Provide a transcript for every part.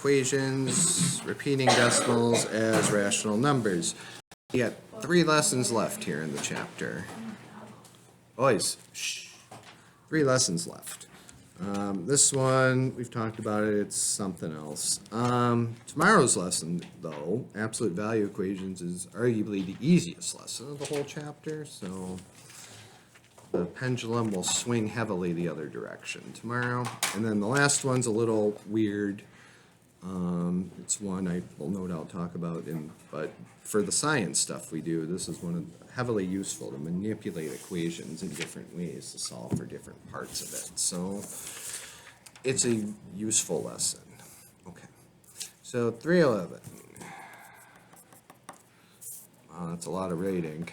equations, repeating decimals as rational numbers. You got 3 lessons left here in the chapter. Boys, shh. 3 lessons left. This one, we've talked about it, it's something else. Tomorrow's lesson, though, absolute value equations, is arguably the easiest lesson of the whole chapter, so the pendulum will swing heavily the other direction tomorrow. And then the last one's a little weird. It's one I will no doubt talk about, but for the science stuff we do, this is one of heavily useful to manipulate equations in different ways to solve for different parts of it. So it's a useful lesson. Okay, so 311. Wow, that's a lot of rating.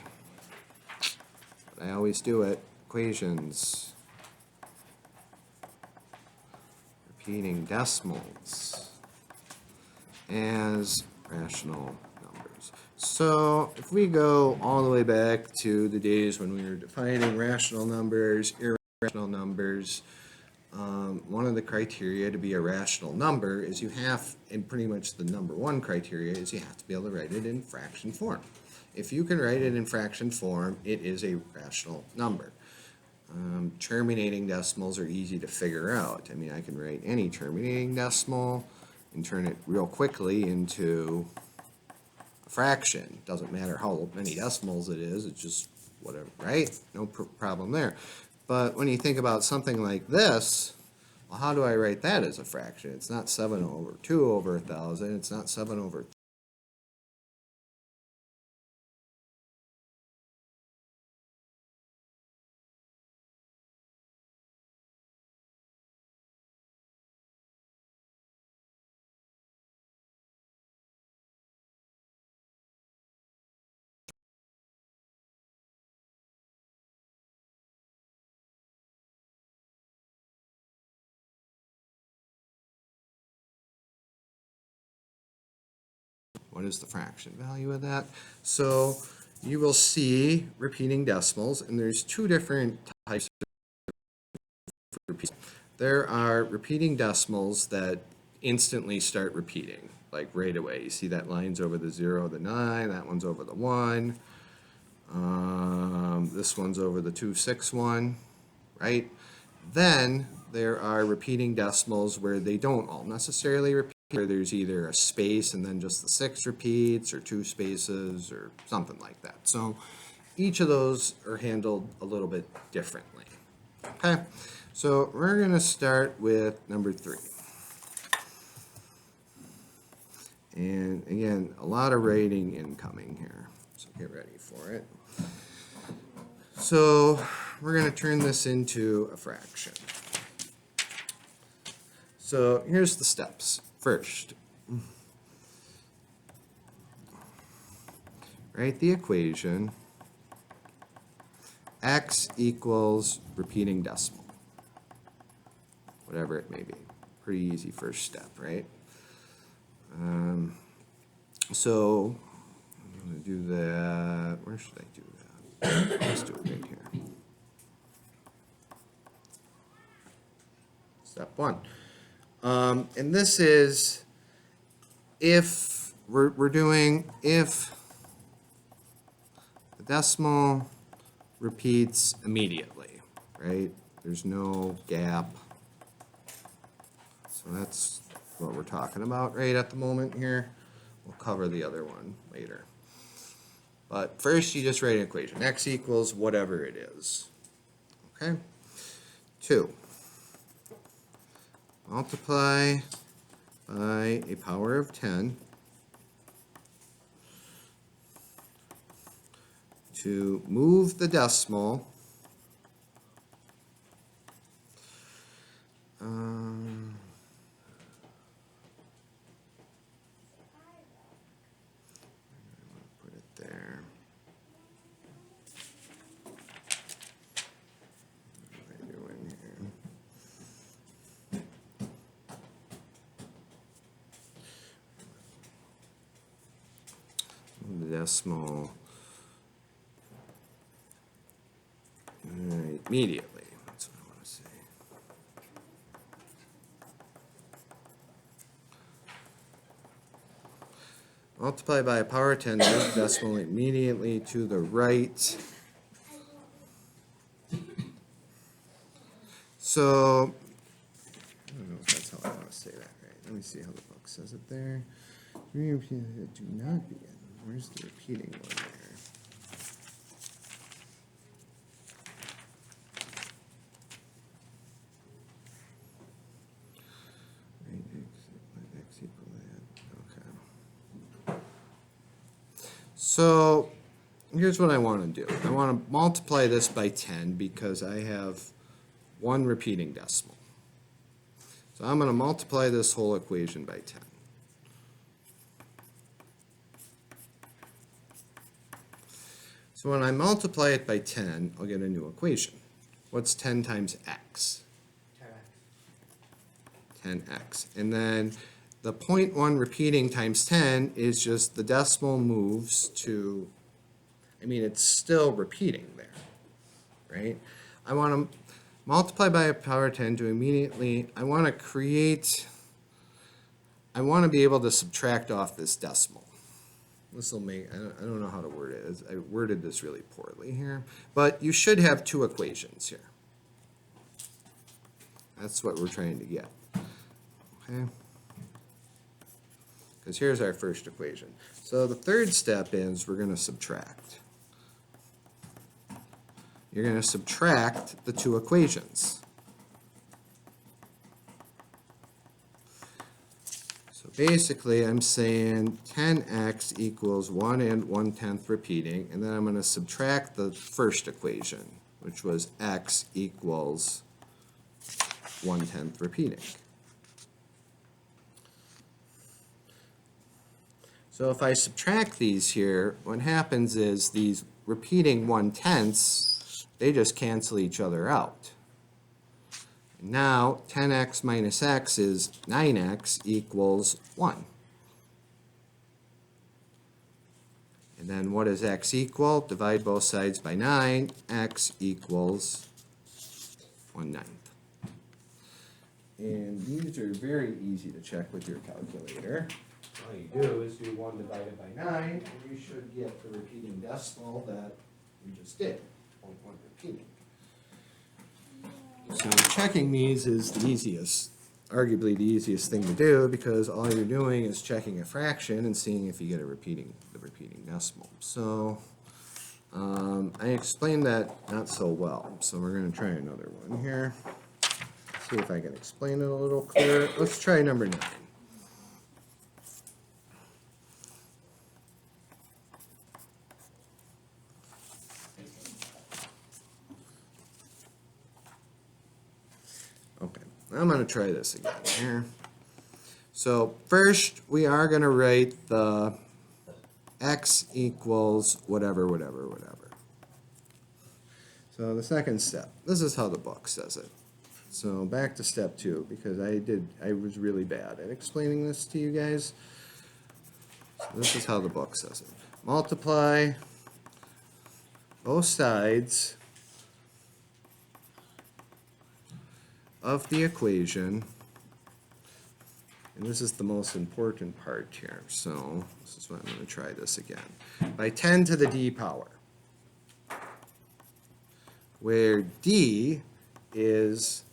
But I always do it. Equations. Repeating decimals as rational numbers. So if we go all the way back to the days when we were defining rational numbers, irrational numbers, one of the criteria to be a rational number is you have, and pretty much the number one criteria is you have to be able to write it in fraction form. If you can write it in fraction form, it is a rational number. Terminating decimals are easy to figure out. I mean, I can write any terminating decimal and turn it real quickly into a fraction. Doesn't matter how many decimals it is, it's just whatever, right? No problem there. But when you think about something like this, well, how do I write that as a fraction? It's not 7 over 2 over 1,000, it's not 7 over what is the fraction value of that? So you will see repeating decimals, and there's 2 different types of repeats. There are repeating decimals that instantly start repeating, like right away. You see that line's over the 0, the 9, that one's over the 1. This one's over the 2, 6, 1, right? Then there are repeating decimals where they don't all necessarily repeat, where there's either a space and then just the 6 repeats, or 2 spaces, or something like that. So each of those are handled a little bit differently. Okay, so we're going to start with number 3. And again, a lot of rating incoming here, so get ready for it. So we're going to turn this into a fraction. So here's the steps. First, write the equation x equals repeating decimal, whatever it may be. Pretty easy first step, right? So I'm going to do that. Where should I do that? Let's do it right here. Step 1. And this is if we're doing if the decimal repeats immediately, right? There's no gap. So that's what we're talking about right at the moment here. We'll cover the other one later. But first you just write an equation. X equals whatever it is. Okay? 2. Multiply by a power of 10 to move the decimal put it there. What am I doing here? Move the decimal immediately. That's what I want to say. multiply by a power of 10, move the decimal immediately to the right. So, I don't know if that's how I want to say that right. Let me see how the book says it there. Do not begin. Where's the repeating one there? X equal that. Okay. So here's what I want to do. I want to multiply this by 10 because I have one repeating decimal. So I'm going to multiply this whole equation by 10. So when I multiply it by 10, I'll get a new equation. What's 10 times x? 10x. And then the 0.1 repeating times 10 is just the decimal moves to, I mean, it's still repeating there, right? I want to multiply by a power of 10 to immediately, I want to be able to subtract off this decimal. This will make, I don't know how to word it. I worded this really poorly here. But you should have two equations here. That's what we're trying to get. Okay? Because here's our first equation. So the third step is we're going to subtract. You're going to subtract the two equations. So basically, I'm saying 10x equals 1 and 1/10 repeating, and then I'm going to subtract the first equation, which was x equals 1/10 repeating. So if I subtract these here, what happens is these repeating 1/10s, they just cancel each other out. Now, 10x minus x is 9x equals 1. And then what does x equal? Divide both sides by 9. X equals 1/9. And these are very easy to check with your calculator. All you do is do 1 divided by 9, and you should get the repeating decimal that we just did, 0.1 repeating. So checking these is the easiest, arguably the easiest thing to do, because all you're doing is checking a fraction and seeing if you get the repeating decimal. So I explained that not so well, so we're going to try another one here. See if I can explain it a little clearer. Let's try number 9. Okay, I'm going to try this again here. So first, we are going to write the x equals whatever. So the second step, this is how the book says it. So back to step 2, because I was really bad at explaining this to you guys. So this is how the book says it. Multiply both sides of the equation, and this is the most important part here, so this is what I'm going to try this again, by 10 to the d power, where d is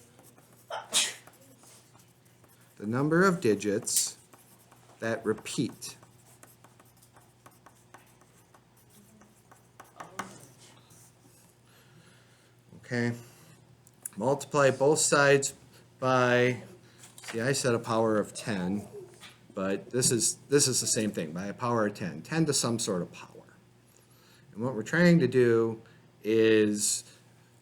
the number of digits that repeat. Okay? Multiply both sides by, see, I said a power of 10, but this is the same thing, by a power of 10, 10 to some sort of power. And what we're trying to do is,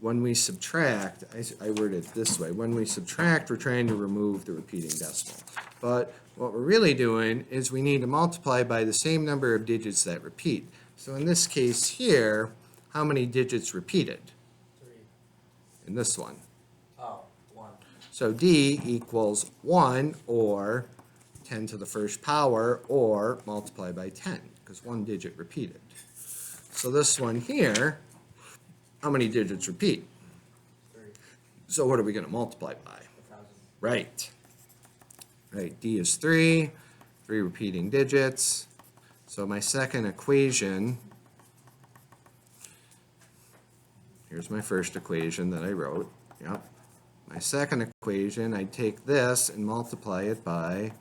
when we subtract, I word it this way, when we subtract, we're trying to remove the repeating decimal. But what we're really doing is we need to multiply by the same number of digits that repeat. So in this case here, how many digits repeated? 3. In this one. Oh, 1. So d equals 1, or 10 to the first power, or multiply by 10, because one digit repeated. So this one here, how many digits repeat? 3. So what are we going to multiply by? 1,000. Right. Right, d is 3 repeating digits. So my second equation, here's my first equation that I wrote, yep. My second equation, I take this and multiply it by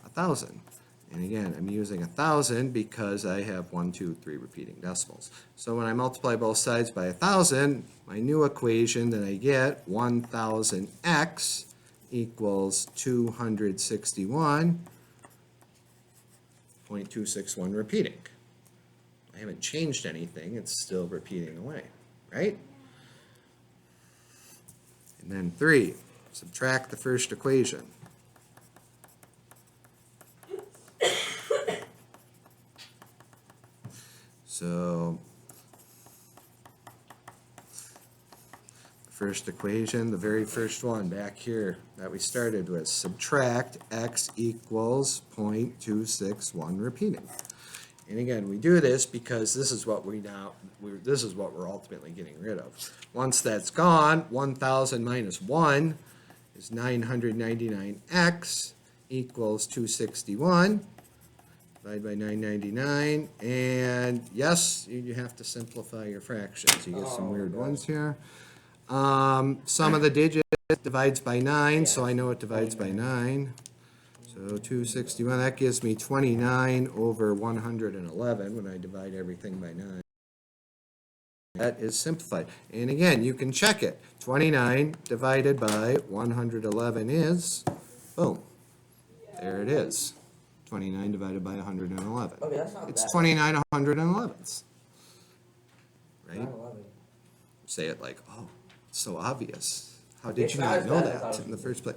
1,000. And again, I'm using 1,000 because I have 1, 2, 3 repeating decimals. So when I multiply both sides by 1,000, my new equation that I get, 1,000x equals 261.261 repeating. I haven't changed anything, it's still repeating away, right? And then 3, subtract the first equation. So the first equation, the very first one back here that we started with, subtract x equals 0.261 repeating. And again, we do this because this is what this is what we're ultimately getting rid of. Once that's gone, 1,000 minus 1 is 999x equals 261. Divide by 999, and yes, you have to simplify your fractions. You get some weird ones here. Sum of the digits divides by 9, so I know it divides by 9. So 261, that gives me 29 over 111 when I divide everything by 9. That is simplified. And again, you can check it. 29 divided by 111 is, boom, there it is. 29 divided by 111. Okay, that's not It's bad. 29 111ths. Right? 9/11. Say it like, oh, it's so obvious. How did It's you not not as know bad as I that was in the thinking. first place?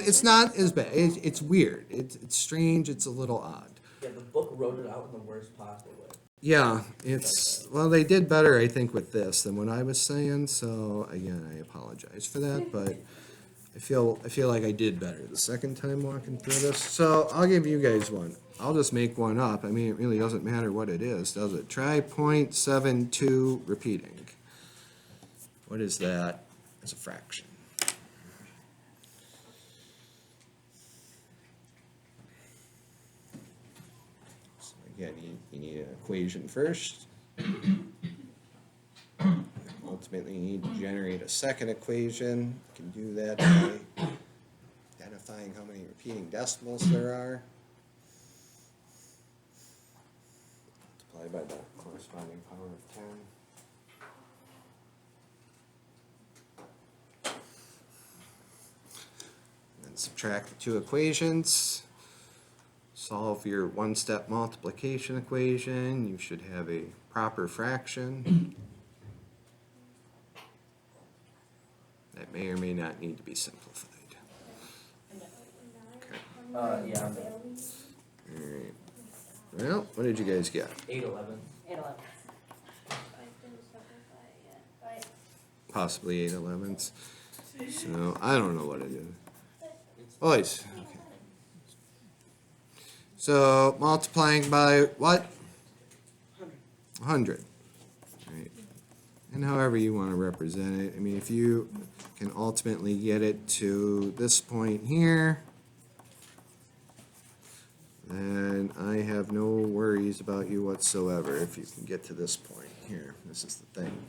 It's not as bad. It's weird. It's strange. It's a little odd. Yeah, the book wrote it out in the worst possible way. Yeah, well, they did better, I think, with this than what I was saying. So again, I apologize for that, but I feel like I did better the second time walking through this. So I'll give you guys one. I'll just make one up. I mean, it really doesn't matter what it is, does it? Try 0.72 repeating. What is that as a fraction? So again, you need an equation first. Ultimately, you need to generate a second equation. You can do that by identifying how many repeating decimals there are. Multiply by the corresponding power of 10. Then subtract the two equations. Solve your one-step multiplication equation. You should have a proper fraction. That may or may not need to be simplified. Okay. Yeah, I'm there. All right. Well, what did you guys get? 8/11. 8/11. Possibly 8/11ths. So I don't know what it is. Boys. Okay. So multiplying by what? 100. Right. And however you want to represent it. I mean, if you can ultimately get it to this point here, then I have no worries about you whatsoever if you can get to this point here. This is the thing.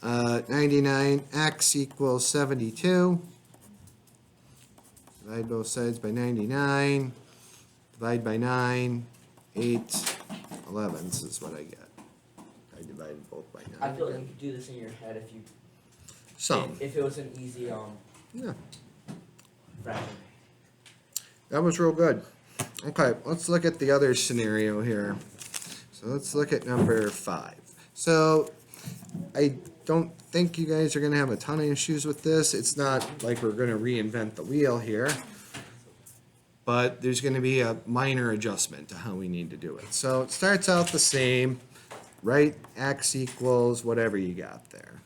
99x equals 72. Divide both sides by 99. Divide by 9. 8/11ths is what I get. I divided both by 9. I feel like you could do this in your head if you Some. if it was an easy Yeah. fraction. That was real good. Okay, let's look at the other scenario here. So let's look at number 5. So I don't think you guys are going to have a ton of issues with this. It's not like we're going to reinvent the wheel here. But there's going to be a minor adjustment to how we need to do it. So it starts out the same, right? X equals whatever you got there.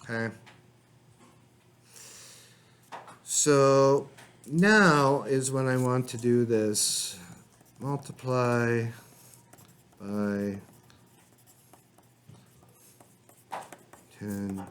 Okay. So now is when I want to do this multiply by 10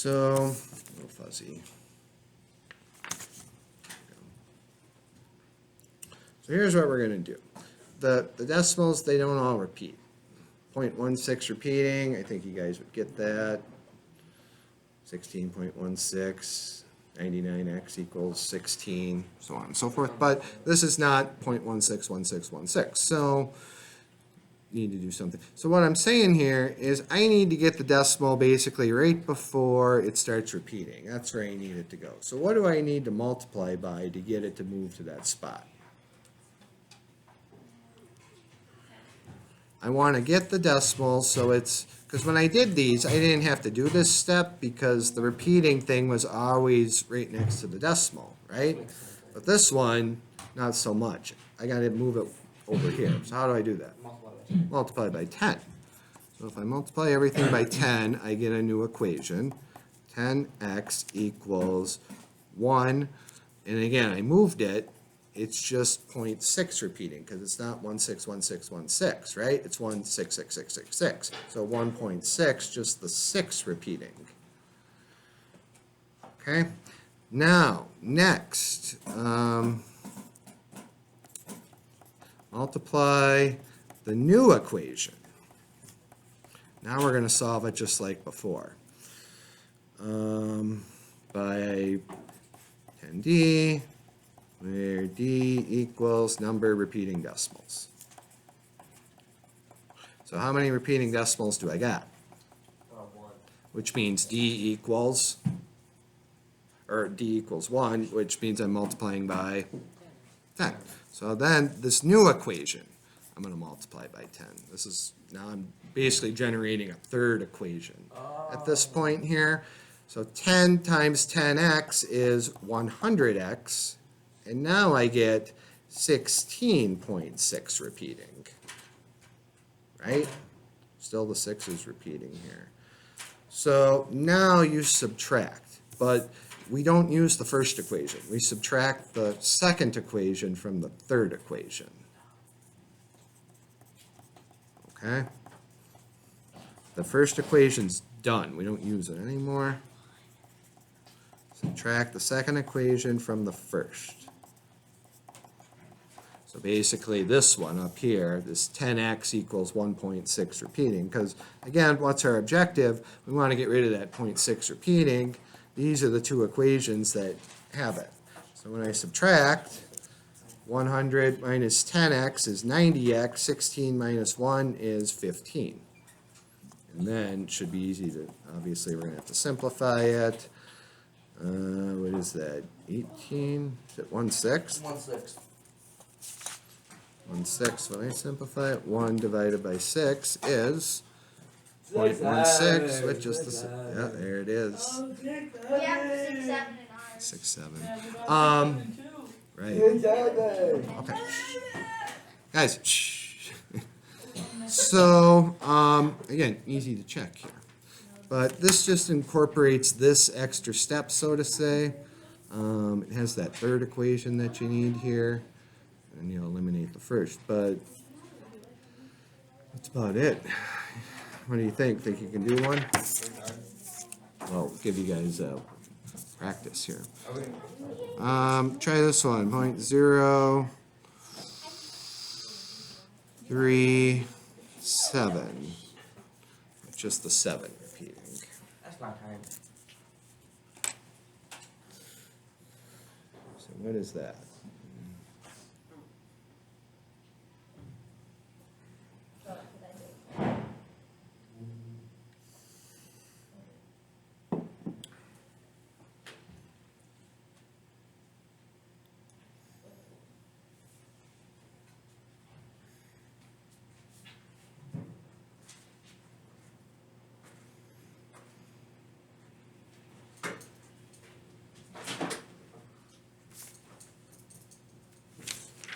So, a little fuzzy. So here's what we're going to do. The decimals, they don't all repeat. 0.16 repeating, I think you guys would get that. 16.16, 99x equals 16, so on and so forth. But this is not 0.161616, so need to do something. So what I'm saying here is I need to get the decimal basically right before it starts repeating. That's where I need it to go. So what do I need to multiply by to get it to move to that spot? I want to get the decimal so it's, because when I did these, I didn't have to do this step because the repeating thing was always right next to the decimal, right? But this one, not so much. I got to move it over here. So how do I do that? Multiply by 10. So if I multiply everything by 10, I get a new equation. 10x equals 1. And again, I moved it. It's just 0.6 repeating because it's not 161616, right? It's 166666. So 1.6, just the 6 repeating. Okay? Now, next, multiply the new equation. Now we're going to solve it just like before. By 10d, where d equals number of repeating decimals. So how many repeating decimals do I got? 1. Which means d equals 1, which means I'm multiplying by 10. So then this new equation, I'm going to multiply by 10. This is, now I'm basically generating a third equation at this point here. So 10 times 10x is 100x, and now I get 16.6 repeating, right? Still the 6 is repeating here. So now you subtract, but we don't use the first equation. We subtract the second equation from the third equation. Okay? The first equation's done. We don't use it anymore. Subtract the second equation from the first. So basically this one up here, this 10x equals 1.6 repeating, because again, what's our objective? We want to get rid of that 0.6 repeating. These are the two equations that have it. So when I subtract, 100 minus 10x is 90x, 16 minus 1 is 15. And then it should be easy to, obviously we're going to have to simplify it. What is that, 18? Is it 1/6? 1/6. 1/6, when I simplify it, 1 divided by 6 is 0.16, which is the, yeah, there it is. Yeah, 6, 7 in ours. 6, 7. Right. Okay. Guys, shh. So, again, easy to check here. But this just incorporates this extra step, so to say. It has that third equation that you need here. And you'll eliminate the first, but that's about it. What do you think? Think you can do one? Well, give you guys practice here. Try this one. 0.037. Just the 7 repeating. That's not time. So what is that?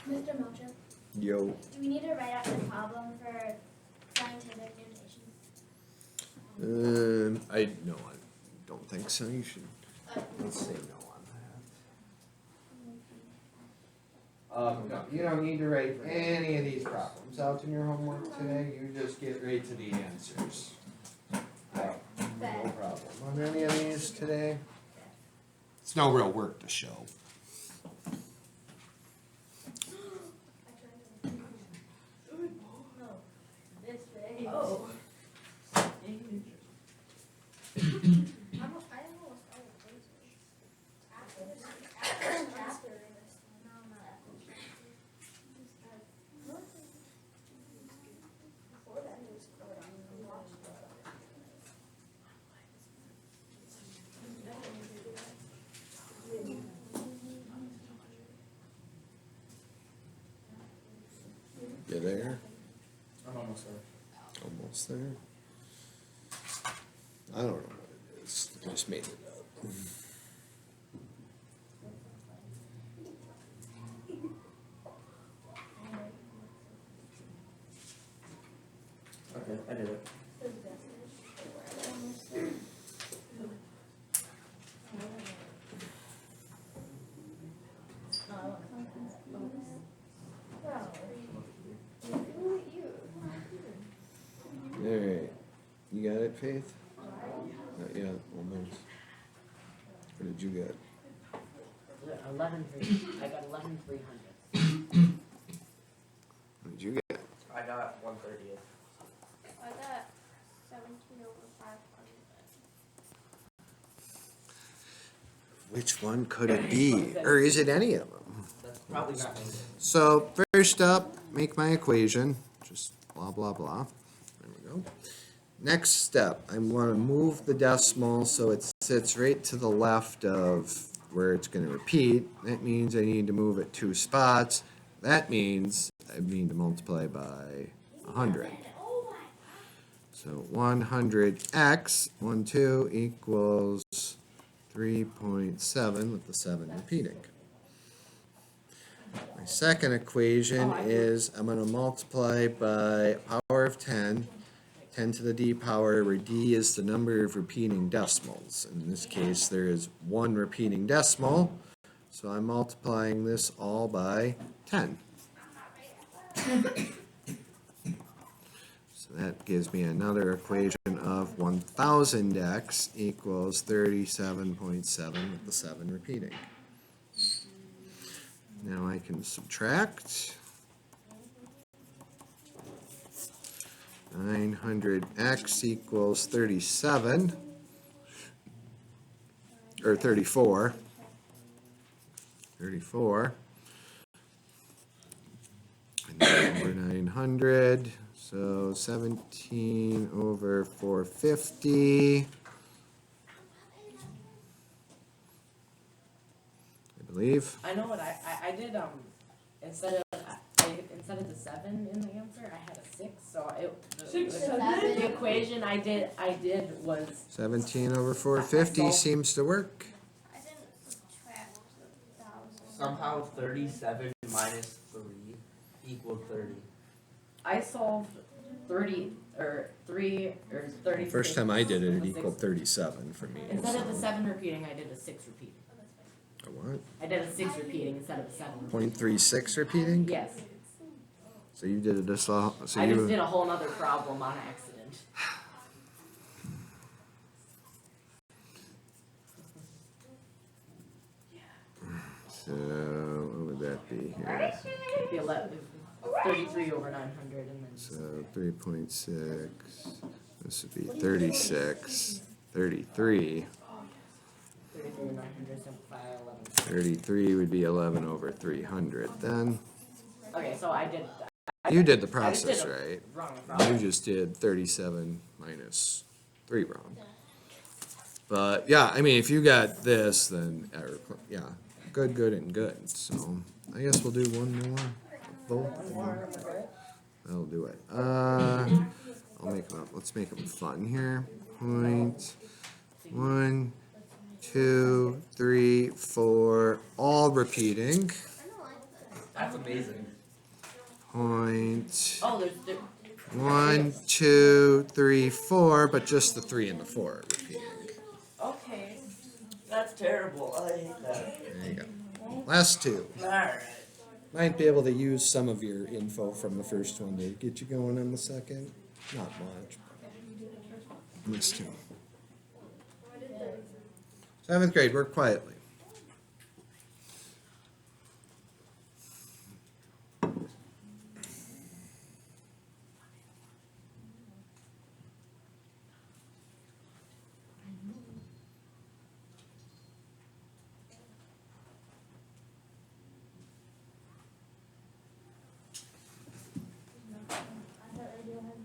Mr. Mocha, Yo. do we need to write out the problem for scientific notation? I don't think so. You should. Let's say no on that. No, you don't need to write any of these problems out in your homework today. You just get right to the answers. Right. No problem on any of these today. It's no real work to show. This way. Oh. I almost all of those. After this. After this. No, not after. Before that, it was covered on the watch. You there? I'm almost there. Almost there. I don't know what it is. I just made it up. Okay, I did it. Alright. You got it, Faith? Not yet, almost. What did you get? 11,300. I got 11,300. What did you get? I got 130th. I got 17 over 500. Which one could it be? Or is it any of them? That's probably not me. So first up, make my equation. Just blah, blah, blah. There we go. Next step, I'm going to move the decimal so it sits right to the left of where it's going to repeat. That means I need to move it 2 spots. That means I need to multiply by 100. So 100x, 1, 2 equals 3.7 with the 7 repeating. My second equation is I'm going to multiply by power of 10, 10 to the d power, where d is the number of repeating decimals. In this case, there is 1 repeating decimal, so I'm multiplying this all by 10. So that gives me another equation of 1000x equals 37.7 with the 7 repeating. Now I can subtract. 900x equals 37, or 34. 34. And then over 900, so 17 over 450. I believe. I know what I did. Instead of the 7 in the answer, I had a 6. So the equation I did was 17 over 450 seems to work. I didn't subtract 1,000. Somehow 37 minus 3 equaled 30. I solved 30 or 3 or 30. First time I did it, it equaled 37 for me. Instead of the 7 repeating, I did a 6 repeating. A what? I did a 6 repeating instead of a 7 repeating. 0.36 repeating? Yes. So you did it this all, so I just you, did a whole nother problem on accident. so what would that be here? The 33 over 900 and then So 3.6, this would be 36, 33. 33 over 900 simplify 11. 33 would be 11 over 300 then. Okay, so I did. You did the I just did process a right. Wrong You problem. just did 37 minus 3 wrong. But yeah, I mean, if you got this, then yeah, good, good, and good. So I guess we'll do one more. Both. That'll do it. I'll make them up. Let's make them fun here. Point 1, 2, 3, 4, all repeating. That's amazing. Point Oh, there's 1, 2, 3, 4, but just the 3 and the 4 are repeating. okay. That's terrible. I hate that. There you go. Last two. Alright. Might be able to use some of your info from the first one to get you going on the second. Not much. List two. Seventh grade, work quietly. I thought radio had.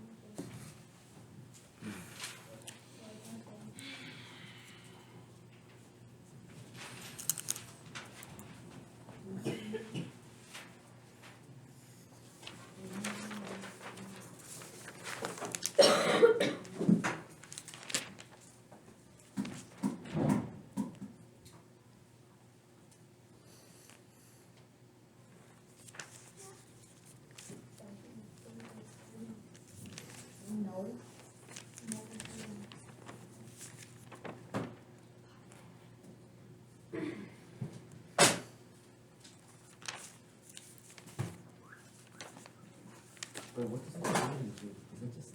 No. But what does that mean? Is it just?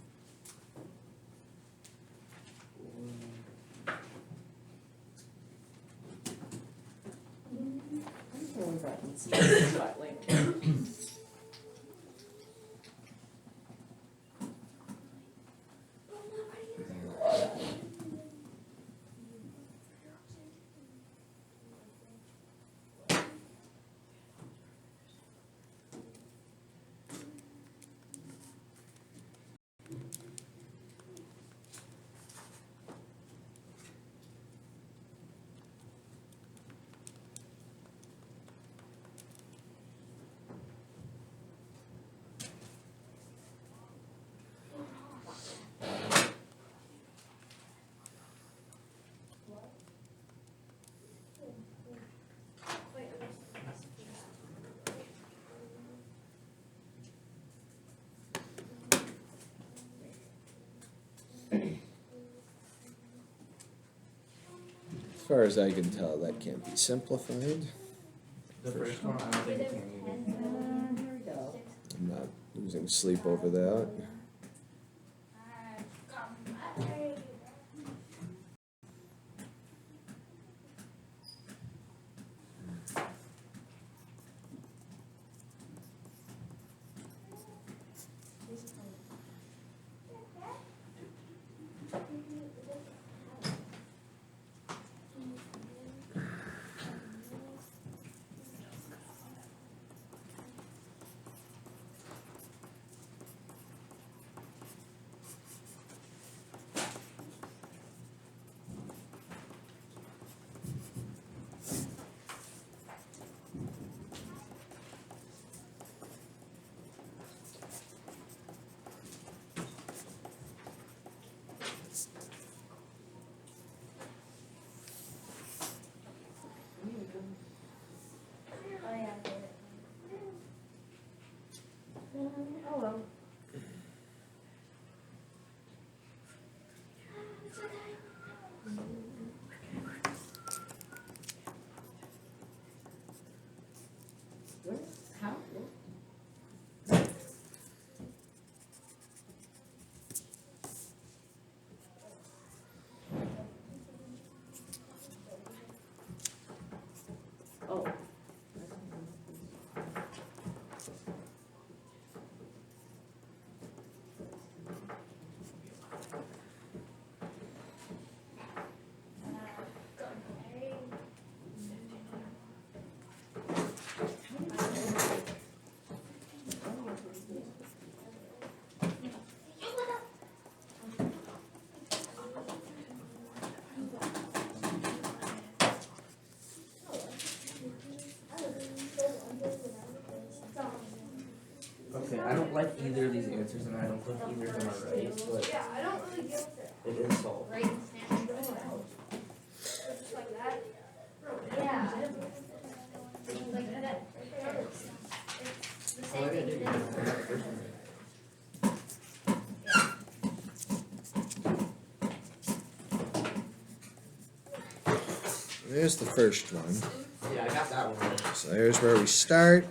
I'm just going back and see but like As far as I can tell, that can't be simplified. The first one, I don't think it can either. here we go. I'm not losing sleep over that. Oh, yeah. Oh, well. It's okay. Where? How? Oh. Okay, I don't like either of these answers, and I don't think either of them are right, but Yeah, I don't really get it. it is solved. Right, and snap and throw it out. Just like that. Yeah. Like that. It's the Oh, same I thing. did. as- The first one. There's the first one. Yeah, I got that one. So there's where we start.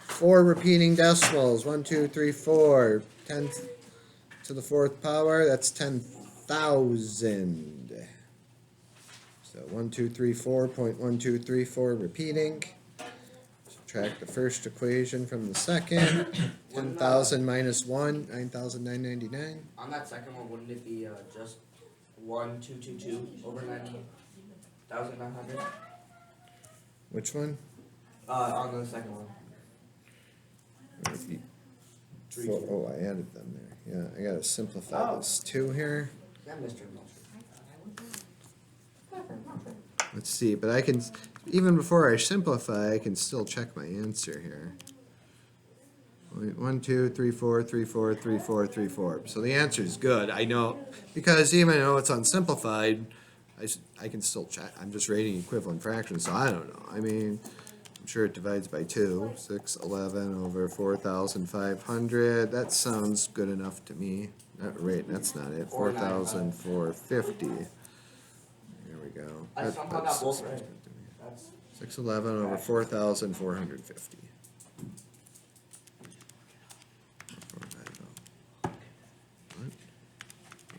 4 repeating decimals. 1, 2, 3, 4. 10 to the 4th power. That's 10,000. So 1234.1234 repeating. Subtract the first equation from the second. 10,000 minus 1, 9,999. On that second one, wouldn't it be just 1222 over 90,900? Which one? On the second one. Oh, I added them there. Yeah, I gotta simplify Oh. this too here. Yeah, Mr. Motion. Let's see, but I can, even before I simplify, I can still check my answer here. 1, 2, 3, 4, 3, 4, 3, 4, 3, 4. So the answer is good. I know, because even though it's unsimplified, I can still check. I'm just rating equivalent fractions, so I don't know. I mean, I'm sure it divides by 2. 6, 11 over 4,500. That sounds good enough to me. Right, that's not it. 4,450. There we go. I somehow got both right. That's 611 over 4,450. What?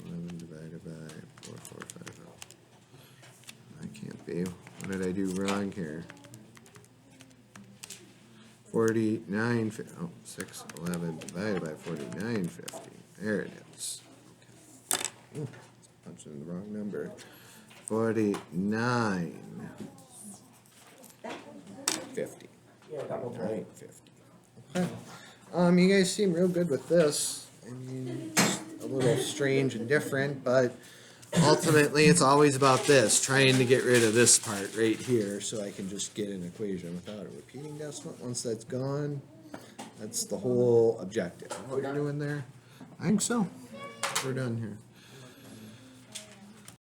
11 divided by 4,450. That can't be. What did I do wrong here? 49, oh, 611 divided by 4950. There it is. Okay. Ooh, punched in the wrong number. 49.50. yeah, got both right. 50. Okay. You guys seem real good with this. I mean, just a little strange and different, but ultimately it's always about this, trying to get rid of this part right here so I can just get an equation without a repeating decimal. Once that's gone, that's the whole objective. What we're doing there? I think so. We're done here.